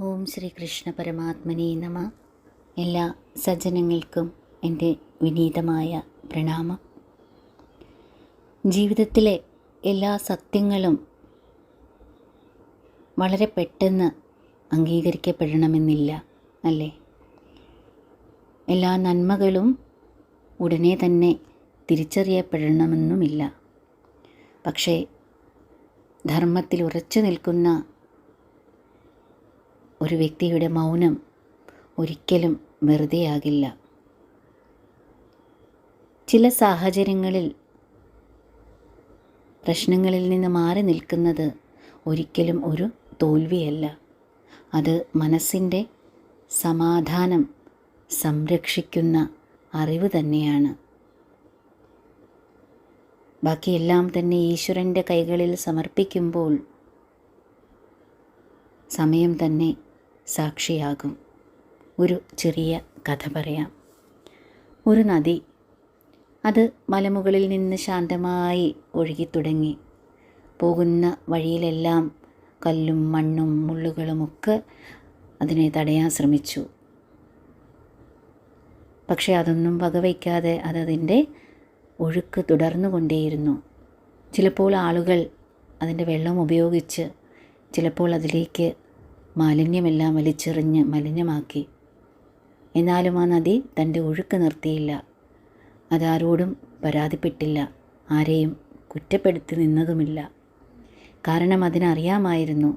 ഓം ശ്രീകൃഷ്ണ പരമാത്മനേ നമ. എല്ലാ സജ്ജനങ്ങൾക്കും എൻ്റെ വിനീതമായ പ്രണാമം. ജീവിതത്തിലെ എല്ലാ സത്യങ്ങളും വളരെ പെട്ടെന്ന് അംഗീകരിക്കപ്പെടണമെന്നില്ല, അല്ലേ? എല്ലാ നന്മകളും ഉടനെ തന്നെ തിരിച്ചറിയപ്പെടണമെന്നുമില്ല. പക്ഷേ ധർമ്മത്തിൽ ഉറച്ചു നിൽക്കുന്ന ഒരു വ്യക്തിയുടെ മൗനം ഒരിക്കലും വെറുതെയാകില്ല. ചില സാഹചര്യങ്ങളിൽ പ്രശ്നങ്ങളിൽ നിന്ന് മാറി നിൽക്കുന്നത് ഒരിക്കലും ഒരു തോൽവിയല്ല. അത് മനസ്സിൻ്റെ സമാധാനം സംരക്ഷിക്കുന്ന അറിവ് തന്നെയാണ്. ബാക്കിയെല്ലാം തന്നെ ഈശ്വരൻ്റെ കൈകളിൽ സമർപ്പിക്കുമ്പോൾ സമയം തന്നെ സാക്ഷിയാകും. ഒരു ചെറിയ കഥ പറയാം. ഒരു നദി, അത് മലമുകളിൽ നിന്ന് ശാന്തമായി ഒഴുകി തുടങ്ങി. പോകുന്ന വഴിയിലെല്ലാം കല്ലും മണ്ണും മുള്ളുകളുമൊക്കെ അതിനെ തടയാൻ ശ്രമിച്ചു. പക്ഷേ അതൊന്നും വകവയ്ക്കാതെ അതതിൻ്റെ ഒഴുക്ക് തുടർന്നുകൊണ്ടേയിരുന്നു. ചിലപ്പോൾ ആളുകൾ അതിൻ്റെ വെള്ളം ഉപയോഗിച്ച് ചിലപ്പോൾ അതിലേക്ക് മാലിന്യമെല്ലാം വലിച്ചെറിഞ്ഞ് മലിനമാക്കി. എന്നാലും ആ നദി തൻ്റെ ഒഴുക്ക് നിർത്തിയില്ല. അതാരോടും പരാതിപ്പെട്ടില്ല, ആരെയും കുറ്റപ്പെടുത്തി നിന്നതുമില്ല. കാരണം അതിനറിയാമായിരുന്നു,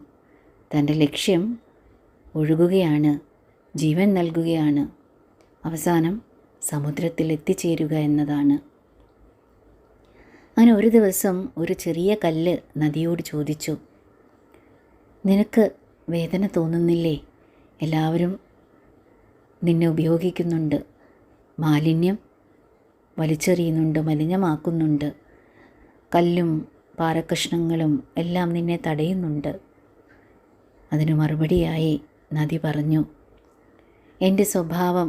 തൻ്റെ ലക്ഷ്യം ഒഴുകുകയാണ്, ജീവൻ നൽകുകയാണ്, അവസാനം സമുദ്രത്തിൽ എത്തിച്ചേരുക എന്നതാണ്. അങ്ങനെ ഒരു ദിവസം ഒരു ചെറിയ കല്ല് നദിയോട് ചോദിച്ചു, നിനക്ക് വേദന തോന്നുന്നില്ലേ? എല്ലാവരും നിന്നെ ഉപയോഗിക്കുന്നുണ്ട്, മാലിന്യം വലിച്ചെറിയുന്നുണ്ട്, മലിനമാക്കുന്നുണ്ട്, കല്ലും പാറക്കഷ്ണങ്ങളും എല്ലാം നിന്നെ തടയുന്നുണ്ട്. അതിനു മറുപടിയായി നദി പറഞ്ഞു, എൻ്റെ സ്വഭാവം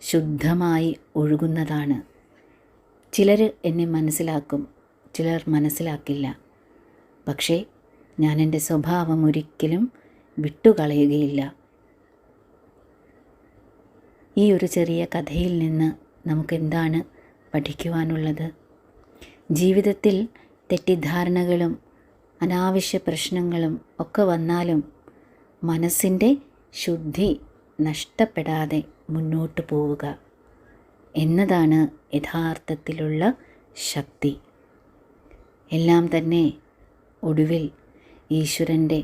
ശുദ്ധമായി ഒഴുകുന്നതാണ്. ചിലർ എന്നെ മനസ്സിലാക്കും, ചിലർ മനസ്സിലാക്കില്ല. പക്ഷേ ഞാൻ എൻ്റെ സ്വഭാവം ഒരിക്കലും വിട്ടുകളയുകയില്ല. ഈ ഒരു ചെറിയ കഥയിൽ നിന്ന് നമുക്കെന്താണ് പഠിക്കുവാനുള്ളത്? ജീവിതത്തിൽ തെറ്റിദ്ധാരണകളും അനാവശ്യ പ്രശ്നങ്ങളും ഒക്കെ വന്നാലും മനസ്സിൻ്റെ ശുദ്ധി നഷ്ടപ്പെടാതെ മുന്നോട്ട് പോവുക എന്നതാണ് യഥാർത്ഥത്തിലുള്ള ശക്തി. എല്ലാം തന്നെ ഒടുവിൽ ഈശ്വരൻ്റെ